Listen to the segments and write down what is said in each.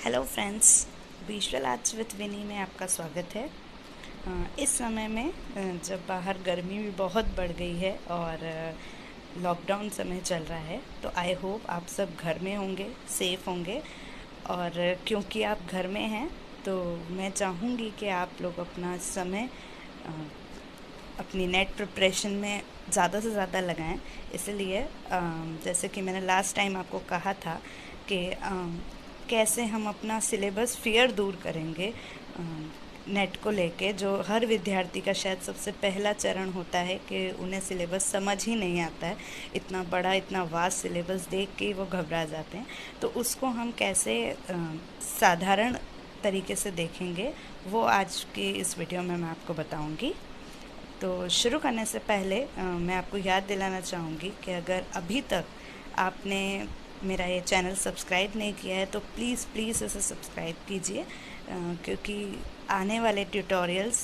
Hello friends, visual arts with Vini में आपका स्वागत है। इस समय में जब बाहर गर्मी भी बहुत बढ़ गई है और लॉकडाउन समय चल रहा है, तो आई होप आप सब घर में होंगे, सेफ़ होंगे। और क्योंकि आप घर में हैं तो मैं चाहूँगी कि आप लोग अपना समय अ, अपनी नेट प्रिपरेशन में ज़्यादा से ज़्यादा लगाएं। इसलिए जैसे कि मैंने लास्ट टाइम आपको कहा था कि कैसे हम अपना सिलेबस फियर दूर करेंगे नेट को लेके, जो हर विद्यार्थी का शायद सबसे पहला चरण होता है कि उन्हें सिलेबस समझ ही नहीं आता है। इतना बड़ा, इतना वास्ट सिलेबस देख के ही वो घबरा जाते हैं। तो उसको हम कैसे साधारण तरीके से देखेंगे, वो आज की इस वीडियो में मैं आपको बताऊंगी। तो शुरू करने से पहले मैं आपको याद दिलाना चाहूँगी कि अगर अभी तक आपने मेरा ये चैनल सब्सक्राइब नहीं किया है तो प्लीज़ प्लीज़ इसे सब्सक्राइब कीजिए, क्योंकि आने वाले ट्यूटोरियल्स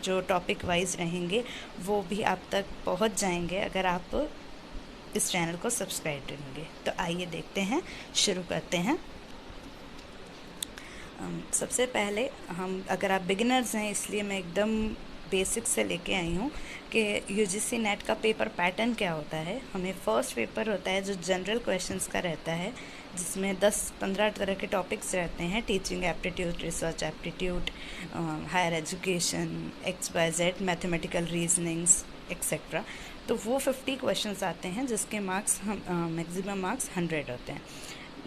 जो टॉपिक वाइज रहेंगे वो भी आप तक पहुंच जाएंगे अगर आप इस चैनल को सब्सक्राइब करेंगे। तो आइए देखते हैं, शुरू करते हैं। सबसे पहले अगर आप बिगिनर्स हैं, इसलिए मैं एकदम बेसिक से लेके आई हूँ कि यूजीसी नेट का पेपर पैटर्न क्या होता है। हमें फर्स्ट पेपर होता है जो जनरल क्वेश्चंस का रहता है, जिसमें 10-15 तरह के टॉपिक्स रहते हैं: teaching aptitude, research aptitude, higher education, XYZ, mathematical reasonings etcetera. तो वो 50 क्वेश्चंस आते हैं जिसके मार्क्स मैक्सिमम मार्क्स 100 होते हैं।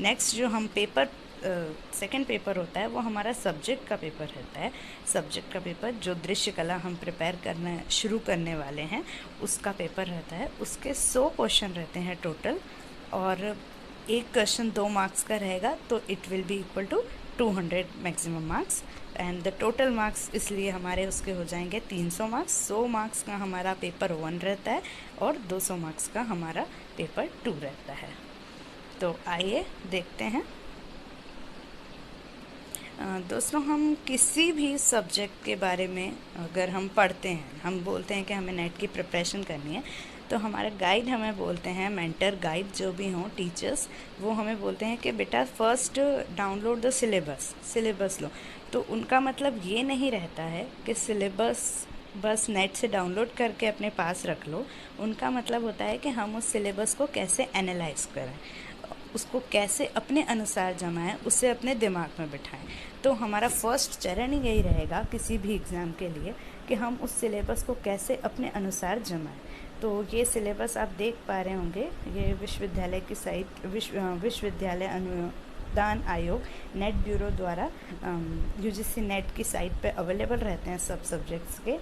नेक्स्ट जो हम पेपर सेकेंड पेपर होता है वो हमारा सब्जेक्ट का पेपर रहता है। सब्जेक्ट का पेपर जो दृश्य कला हम प्रिपेयर करना शुरू करने वाले हैं उसका पेपर रहता है। उसके 100 क्वेश्चन रहते हैं टोटल, और एक क्वेश्चन 2 मार्क्स का रहेगा, तो it will be equal to 200 maximum marks. And the total marks इसलिए हमारे उसके हो जाएंगे 300 मार्क्स। 100 मार्क्स का हमारा पेपर 1 रहता है और 200 मार्क्स का हमारा पेपर 2 रहता है। तो आइए देखते हैं। दोस्तों, हम किसी भी सब्जेक्ट के बारे में अगर हम पढ़ते हैं, हम बोलते हैं कि हमें नेट की प्रिपरेशन करनी है, तो हमारे गाइड हमें बोलते हैं, मेंटर गाइड जो भी हों, टीचर्स, वो हमें बोलते हैं कि बेटा फर्स्ट डाउनलोड द सिलेबस लो। तो उनका मतलब ये नहीं रहता है कि सिलेबस बस नेट से डाउनलोड करके अपने पास रख लो। उनका मतलब होता है कि हम उस सिलेबस को कैसे एनालाइज करें, उसको कैसे अपने अनुसार जमाएं, उसे अपने दिमाग में बिठाएं। तो हमारा फर्स्ट चरण ही यही रहेगा किसी भी एग्ज़ाम के लिए कि हम उस सिलेबस को कैसे अपने अनुसार जमाएं। तो ये सिलेबस आप देख पा रहे होंगे, ये विश्वविद्यालय की साइट विश्वविद्यालय अनुदान आयोग नेट ब्यूरो द्वारा यूजीसी नेट की साइट पे अवेलेबल रहते हैं सब सब्जेक्ट्स के।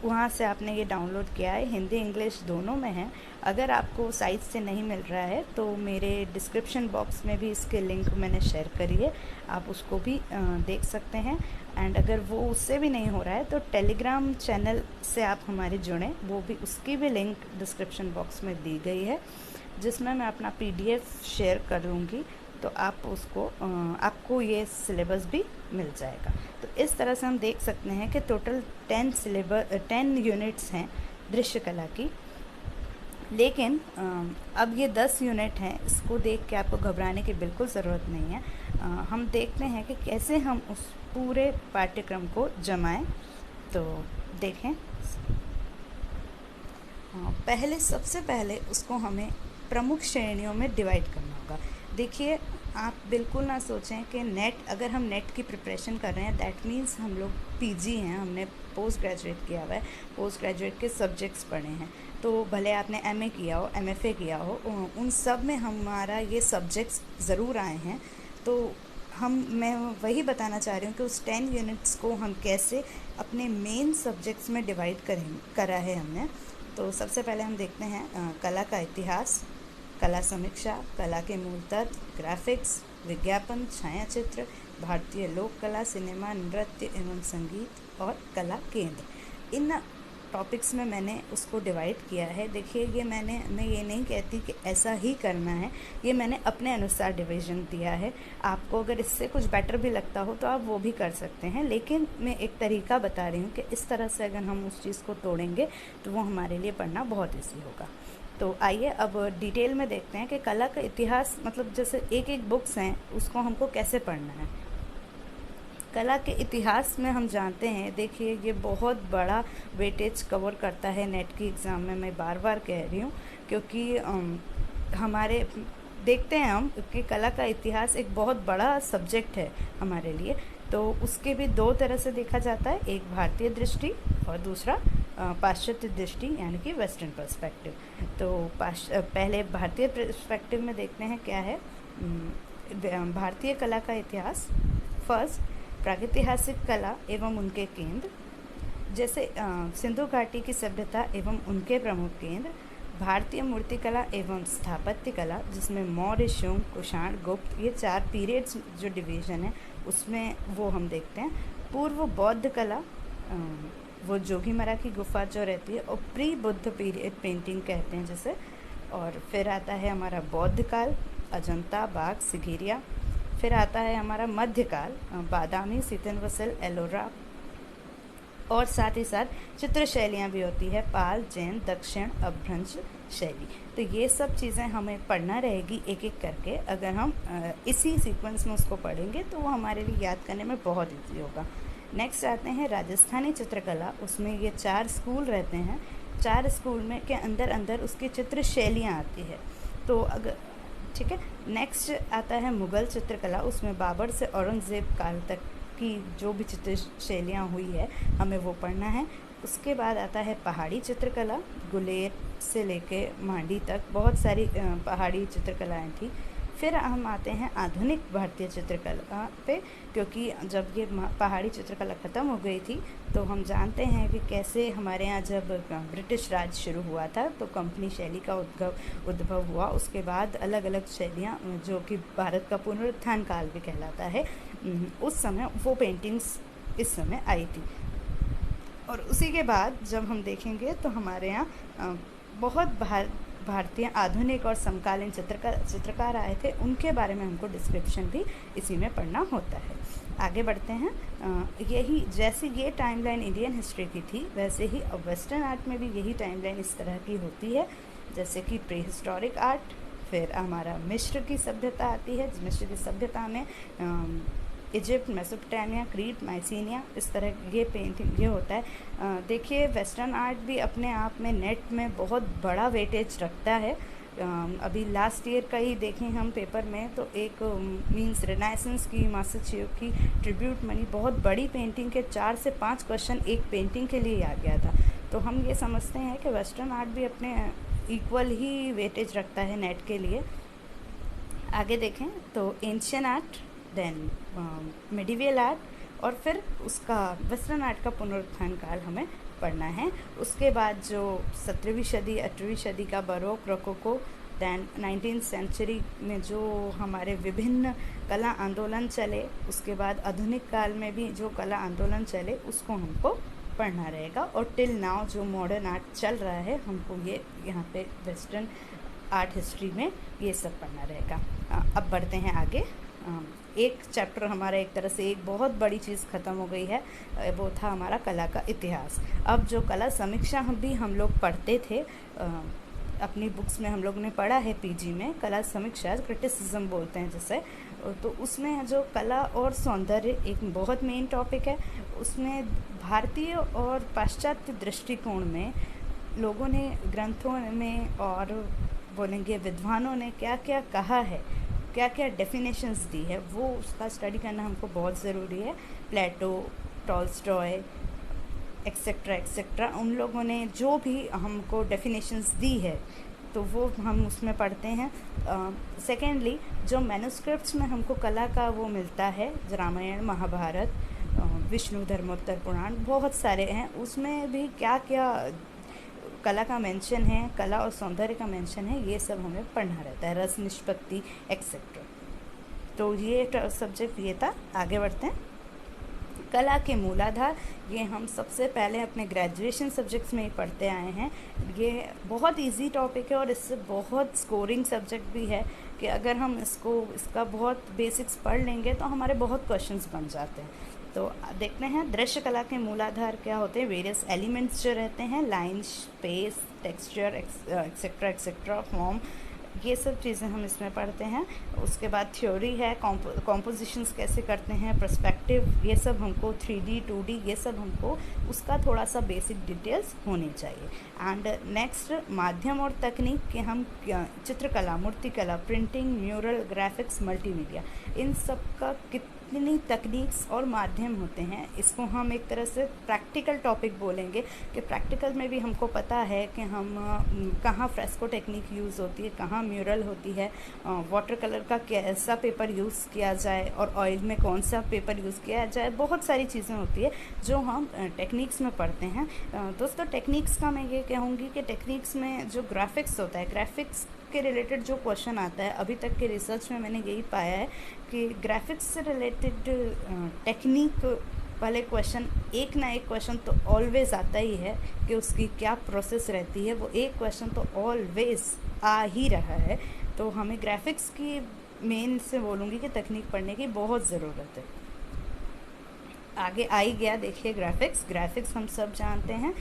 वहाँ से आपने ये डाउनलोड किया है, हिंदी इंग्लिश दोनों में है। अगर आपको साइट से नहीं मिल रहा है तो मेरे डिस्क्रिप्शन बॉक्स में भी इसके लिंक मैंने शेयर करी है, आप उसको भी देख सकते हैं। एंड अगर वो उससे भी नहीं हो रहा है तो टेलीग्राम चैनल से आप हमारे जुड़ें, वो भी, उसकी भी लिंक डिस्क्रिप्शन बॉक्स में दी गई है, जिसमें मैं अपना PDF शेयर कर दूँगी। तो आप उसको आपको ये सिलेबस भी मिल जाएगा। तो इस तरह से हम देख सकते हैं कि टोटल 10 यूनिट्स हैं दृश्य कला की। लेकिन अब ये 10 यूनिट हैं, इसको देख के आपको घबराने की बिल्कुल ज़रूरत नहीं है। हम देखते हैं कि कैसे हम उस पूरे पाठ्यक्रम को जमाएं। तो देखें, सबसे पहले उसको हमें प्रमुख श्रेणियों में डिवाइड करना होगा। देखिए, आप बिल्कुल ना सोचें कि अगर हम नेट की प्रिपरेशन कर रहे हैं दैट मीन्स हम लोग PG हैं, हमने पोस्ट ग्रेजुएट किया हुआ है, पोस्ट ग्रेजुएट के सब्जेक्ट्स पढ़े हैं। तो भले आपने MA किया हो, MFA किया हो, उन सब में हमारा ये सब्जेक्ट्स ज़रूर आए हैं। तो मैं वही बताना चाह रही हूँ कि उस 10 यूनिट्स को हम कैसे अपने मेन सब्जेक्ट्स में डिवाइड करा है हमने। तो सबसे पहले हम देखते हैं कला का इतिहास, कला समीक्षा, कला के मूल तत्व, ग्राफिक्स, विज्ञापन, छायाचित्र, भारतीय लोक कला, सिनेमा, नृत्य एवं संगीत और कला केंद्र। इन टॉपिक्स में मैंने उसको डिवाइड किया है। देखिए, मैं ये नहीं कहती कि ऐसा ही करना है, ये मैंने अपने अनुसार डिवीज़न दिया है। आपको अगर इससे कुछ बेटर भी लगता हो तो आप वो भी कर सकते हैं, लेकिन मैं एक तरीका बता रही हूँ कि इस तरह से अगर हम उस चीज़ को तोड़ेंगे तो वो हमारे लिए पढ़ना बहुत ईजी होगा। तो आइए अब डिटेल में देखते हैं कि कला का इतिहास मतलब जैसे एक एक बुक्स हैं उसको हमको कैसे पढ़ना है। कला के इतिहास में हम जानते हैं, देखिए ये बहुत बड़ा वेटेज कवर करता है नेट की एग्ज़ाम में, मैं बार बार कह रही हूँ, क्योंकि हमारे देखते हैं हम कि कला का इतिहास एक बहुत बड़ा सब्जेक्ट है हमारे लिए। तो उसके भी दो तरह से देखा जाता है, एक भारतीय दृष्टि और दूसरा पाश्चात्य दृष्टि यानी कि वेस्टर्न पर्सपेक्टिव। तो पहले भारतीय पर्सपेक्टिव में देखते हैं क्या है। भारतीय कला का इतिहास। फर्स्ट, प्रागैतिहासिक कला एवं उनके केंद्र, जैसे सिंधु घाटी की सभ्यता एवं उनके प्रमुख केंद्र। भारतीय मूर्तिकला एवं स्थापत्य कला, जिसमें मौर्य, शुंग, कुषाण, गुप्त, ये 4 पीरियड्स जो डिवीज़न है उसमें वो हम देखते हैं। पूर्व बौद्ध कला, वो जोगीमरा की गुफा जो रहती है, और प्री बुद्ध पीरियड पेंटिंग कहते हैं जैसे। और फिर आता है हमारा बौद्ध काल, अजंता, बाग, सिगिरिया। फिर आता है हमारा मध्यकाल, बादामी, सीतनवसल, एलोरा, और साथ ही साथ चित्र शैलियाँ भी होती है, पाल, जैन, दक्षिण, अभ्रंश शैली। तो ये सब चीज़ें हमें पढ़ना रहेगी एक एक करके। अगर हम इसी सीक्वेंस में उसको पढ़ेंगे तो वो हमारे लिए याद करने में बहुत ईजी होगा। नेक्स्ट आते हैं राजस्थानी चित्रकला। उसमें ये 4 स्कूल रहते हैं, 4 स्कूल में के अंदर अंदर उसकी चित्र शैलियाँ आती है। तो अगर ठीक है, नेक्स्ट आता है मुग़ल चित्रकला। उसमें बाबर से औरंगज़ेब काल तक की जो भी चित्र शैलियाँ हुई है हमें वो पढ़ना है। उसके बाद आता है पहाड़ी चित्रकला, गुलेर से लेके मांडी तक बहुत सारी पहाड़ी चित्रकलाएँ थी। फिर हम आते हैं आधुनिक भारतीय चित्रकला पे, क्योंकि जब ये पहाड़ी चित्रकला ख़त्म हो गई थी तो हम जानते हैं कि कैसे हमारे यहाँ जब ब्रिटिश राज शुरू हुआ था तो कंपनी शैली का उद्भव हुआ। उसके बाद अलग अलग शैलियाँ, जो कि भारत का पुनरुत्थान काल भी कहलाता है, उस समय वो पेंटिंग्स इस समय आई थी। और उसी के बाद जब हम देखेंगे तो हमारे यहाँ बहुत भारतीय आधुनिक और समकालीन चित्रकार आए थे, उनके बारे में हमको डिस्क्रिप्शन भी इसी में पढ़ना होता है। आगे बढ़ते हैं। यही जैसे ये टाइमलाइन इंडियन हिस्ट्री की थी वैसे ही अब वेस्टर्न आर्ट में भी यही टाइमलाइन इस तरह की होती है, जैसे कि प्री हिस्टोरिक आर्ट। फिर हमारा मिस्र की सभ्यता आती है। मिस्र की सभ्यता में इजिप्ट, मेसोपोटामिया, क्रीट, माइसीनिया, इस तरह ये पेंटिंग ये होता है। देखिए वेस्टर्न आर्ट भी अपने आप में नेट में बहुत बड़ा वेटेज रखता है। अभी लास्ट ईयर का ही देखें हम पेपर में तो एक मींस रेनेसेंस की मास्टर की ट्रिब्यूट मनी बहुत बड़ी पेंटिंग के 4 से 5 क्वेश्चन एक पेंटिंग के लिए आ गया था। तो हम ये समझते हैं कि वेस्टर्न आर्ट भी अपने इक्वल ही वेटेज रखता है नेट के लिए। आगे देखें तो ancient art, then medieval art, और फिर उसका वेस्टर्न आर्ट का पुनरुत्थान काल हमें पढ़ना है। उसके बाद जो 17वीं सदी 18वीं सदी का baroque, rococo, then 19th century में जो हमारे विभिन्न कला आंदोलन चले, उसके बाद आधुनिक काल में भी जो कला आंदोलन चले उसको हमको पढ़ना रहेगा। और टिल नाउ जो मॉडर्न आर्ट चल रहा है हमको ये यहाँ पे वेस्टर्न आर्ट हिस्ट्री में ये सब पढ़ना रहेगा। अब बढ़ते हैं आगे। एक चैप्टर हमारा एक तरह से एक बहुत बड़ी चीज़ ख़त्म हो गई है, वो था हमारा कला का इतिहास। अब जो कला समीक्षा हम लोग पढ़ते थे अपनी बुक्स में, हम लोग ने पढ़ा है पीजी में कला समीक्षा, क्रिटिसिज्म बोलते हैं जैसे, तो उसमें जो कला और सौंदर्य एक बहुत मेन टॉपिक है। उसमें भारतीय और पाश्चात्य दृष्टिकोण में लोगों ने ग्रंथों में और बोलेंगे विद्वानों ने क्या क्या कहा है, क्या क्या डेफिनेशंस दी है, वो उसका स्टडी करना हमको बहुत ज़रूरी है। प्लेटो, टॉल्स्टॉय, एक्सेट्रा एक्सेट्रा, उन लोगों ने जो भी हमको डेफिनेशंस दी है तो वो हम उसमें पढ़ते हैं। सेकेंडली जो मैन्युस्क्रिप्ट्स में हमको कला का वो मिलता है, रामायण, महाभारत, विष्णु धर्मोत्तर पुराण, बहुत सारे हैं, उसमें भी क्या क्या कला का मेंशन है, कला और सौंदर्य का मेंशन है, ये सब हमें पढ़ना रहता है, रस, निष्पत्ति, एक्सेट्रा। तो ये सब्जेक्ट ये था। आगे बढ़ते हैं। कला के मूलाधार, ये हम सबसे पहले अपने ग्रेजुएशन सब्जेक्ट्स में ही पढ़ते आए हैं। ये बहुत इजी टॉपिक है और इससे बहुत स्कोरिंग सब्जेक्ट भी है कि अगर हम इसका बहुत बेसिक्स पढ़ लेंगे तो हमारे बहुत क्वेश्चंस बन जाते हैं। तो देखते हैं दृश्य कला के मूलाधार क्या होते हैं। वेरियस एलिमेंट्स जो रहते हैं, line, space, texture, etcetera etcetera, form, ये सब चीज़ें हम इसमें पढ़ते हैं। उसके बाद थ्योरी है, कॉम्पोजिशंस कैसे करते हैं, पर्सपेक्टिव, ये सब हमको 3D 2D ये सब हमको उसका थोड़ा सा बेसिक डिटेल्स होनी चाहिए। एंड नेक्स्ट माध्यम और तकनीक कि हम चित्रकला, मूर्तिकला, प्रिंटिंग, म्यूरल, ग्राफिक्स, मल्टीमीडिया, इन सब का कितनी तकनीक्स और माध्यम होते हैं, इसको हम एक तरह से प्रैक्टिकल टॉपिक बोलेंगे कि प्रैक्टिकल में भी हमको पता है कि हम कहाँ फ्रेस्को टेक्निक यूज़ होती है, कहाँ म्यूरल होती है, वाटर कलर का कैसा पेपर यूज़ किया जाए और ऑयल में कौन सा पेपर यूज़ किया जाए, बहुत सारी चीज़ें होती है जो हम टेक्निक्स में पढ़ते हैं। दोस्तों टेक्निक्स का मैं ये कहूँगी कि टेक्निक्स में जो ग्राफिक्स होता है, ग्राफिक्स के रिलेटेड जो क्वेश्चन आता है, अभी तक के रिसर्च में मैंने यही पाया है कि ग्राफिक्स से रिलेटेड टेक्निक वाले क्वेश्चन, एक ना एक क्वेश्चन तो ऑलवेज़ आता ही है कि उसकी क्या प्रोसेस रहती है, वो एक क्वेश्चन तो ऑलवेज़ आ ही रहा है। तो हमें ग्राफिक्स की मेन से बोलूँगी कि तकनीक पढ़ने की बहुत ज़रूरत है। आगे आ ही गया, देखिए ग्राफिक्स हम सब जानते हैं,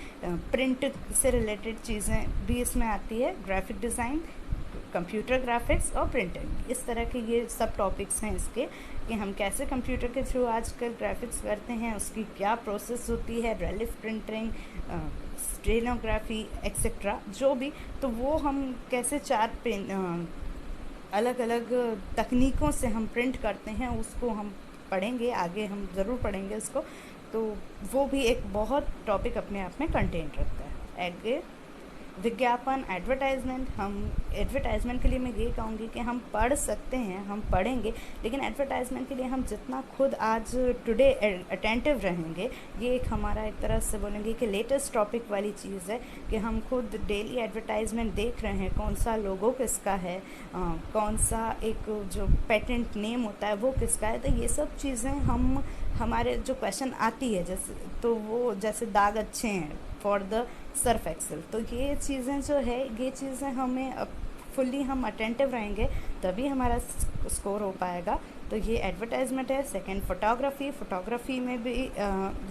प्रिंट से रिलेटेड चीज़ें भी इसमें आती है, ग्राफिक डिज़ाइन, कंप्यूटर ग्राफिक्स और प्रिंटिंग, इस तरह के ये सब टॉपिक्स हैं इसके कि हम कैसे कंप्यूटर के थ्रू आजकल ग्राफिक्स करते हैं, उसकी क्या प्रोसेस होती है, रिलीफ प्रिंटिंग, स्टेनोग्राफी एक्सेट्रा जो भी, तो वो हम कैसे अलग अलग तकनीकों से हम प्रिंट करते हैं उसको हम पढ़ेंगे, आगे हम ज़रूर पढ़ेंगे उसको। तो वो भी एक बहुत टॉपिक अपने आप में कंटेंट रखता है। आगे विज्ञापन, एडवर्टाइजमेंट, हम एडवर्टाइजमेंट के लिए मैं ये कहूँगी कि हम पढ़ सकते हैं, हम पढ़ेंगे, लेकिन एडवर्टाइजमेंट के लिए हम जितना खुद आज टुडे अटेंटिव रहेंगे, ये एक हमारा एक तरह से बोलेंगे कि लेटेस्ट टॉपिक वाली चीज़ है कि हम खुद डेली एडवर्टाइजमेंट देख रहे हैं, कौन सा लोगो किसका है, कौन सा एक जो पेटेंट नेम होता है वो किसका है। तो ये सब चीज़ें हम हमारे जो क्वेश्चन आती है जैसे, तो वो जैसे दाग अच्छे हैं फॉर द सर्फ एक्सेल, तो ये चीज़ें जो है, ये चीज़ें हमें फुल्ली हम अटेंटिव रहेंगे तभी हमारा स्कोर हो पाएगा। तो ये एडवर्टाइजमेंट है। सेकंड फोटोग्राफी में भी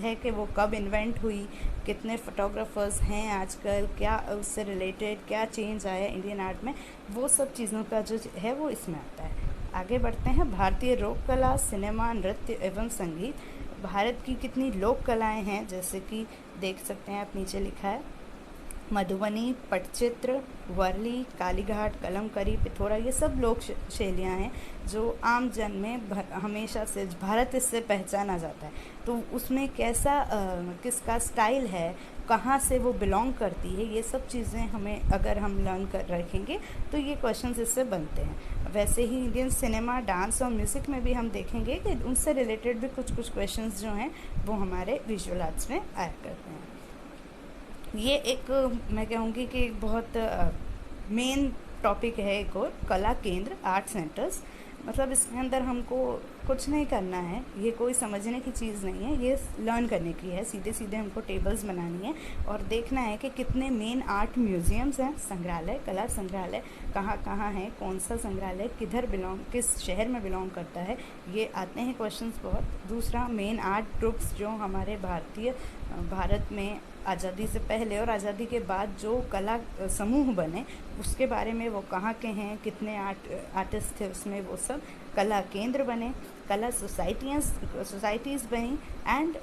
है कि वो कब इन्वेंट हुई, कितने फोटोग्राफर्स हैं आजकल, क्या उससे रिलेटेड क्या चेंज आया इंडियन आर्ट में, वो सब चीज़ों का जो है वो इसमें आता है। आगे बढ़ते हैं, भारतीय लोक कला, सिनेमा, नृत्य एवं संगीत। भारत की कितनी लोक कलाएँ हैं, जैसे कि देख सकते हैं आप, नीचे लिखा है मधुबनी, पटचित्र, वर्ली, कालीघाट, कलमकरी, पिथौरा, ये सब लोक शैलियाँ हैं जो आम जन में हमेशा से भारत इससे पहचाना जाता है। तो उसमें कैसा किसका स्टाइल है, कहाँ से वो बिलोंग करती है, ये सब चीज़ें हमें अगर हम लर्न कर रखेंगे तो ये क्वेश्चंस इससे बनते हैं। वैसे ही इंडियन सिनेमा, डांस और म्यूज़िक में भी हम देखेंगे कि उनसे रिलेटेड भी कुछ क्वेश्चंस जो हैं वो हमारे विजुअल आर्ट्स में आया करते हैं। ये एक मैं कहूँगी कि बहुत मेन टॉपिक है एक और, कला केंद्र, आर्ट सेंटर्स। मतलब इसके अंदर हमको कुछ नहीं करना है, ये कोई समझने की चीज़ नहीं है, ये लर्न करने की है। सीधे सीधे हमको टेबल्स बनानी है और देखना है कि कितने मेन आर्ट म्यूज़ियम्स हैं, संग्रहालय, कला संग्रहालय कहाँ कहाँ हैं, कौन सा संग्रहालय किस शहर में बिलोंग करता है, ये आते हैं क्वेश्चंस बहुत। दूसरा, मेन आर्ट ग्रुप्स जो हमारे भारत में आज़ादी से पहले और आज़ादी के बाद जो कला समूह बने उसके बारे में, वो कहाँ के हैं, कितने आर्टिस्ट थे उसमें, वो सब कला केंद्र बने, कला सोसाइटीज़ बनी, एंड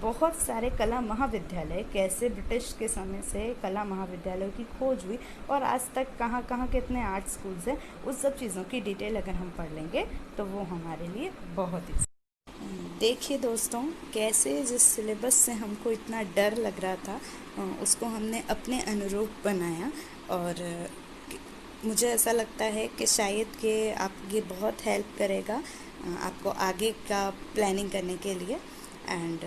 बहुत सारे कला महाविद्यालय, कैसे ब्रिटिश के समय से कला महाविद्यालयों की खोज हुई और आज तक कहाँ कहाँ कितने आर्ट स्कूल्स हैं, उस सब चीज़ों की डिटेल अगर हम पढ़ लेंगे तो वो हमारे लिए बहुत ही। देखिए दोस्तों, कैसे जिस सिलेबस से हमको इतना डर लग रहा था उसको हमने अपने अनुरूप बनाया और मुझे ऐसा लगता है कि शायद कि आप ये बहुत हेल्प करेगा आपको आगे का प्लानिंग करने के लिए। एंड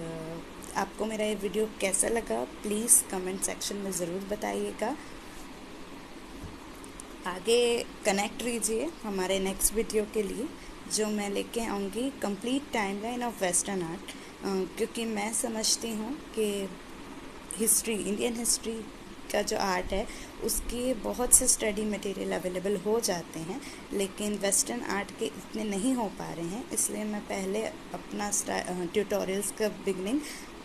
आपको मेरा ये वीडियो कैसा लगा प्लीज़ कमेंट सेक्शन में ज़रूर बताइएगा। आगे कनेक्ट रहिए हमारे नेक्स्ट वीडियो के लिए जो मैं लेके आऊँगी, complete timeline of western art, क्योंकि मैं समझती हूँ कि हिस्ट्री, इंडियन हिस्ट्री का जो आर्ट है उसकी बहुत से स्टडी मटेरियल अवेलेबल हो जाते हैं, लेकिन वेस्टर्न आर्ट के इतने नहीं हो पा रहे हैं। इसलिए मैं पहले अपना ट्यूटोरियल्स का बिगनिंग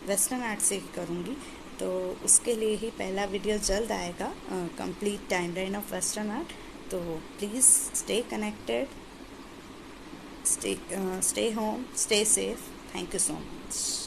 वेस्टर्न आर्ट से ही करूँगी। तो उसके लिए ही पहला वीडियो जल्द आएगा, complete timeline of western art. तो please stay connected, stay home, stay safe. Thank you so much.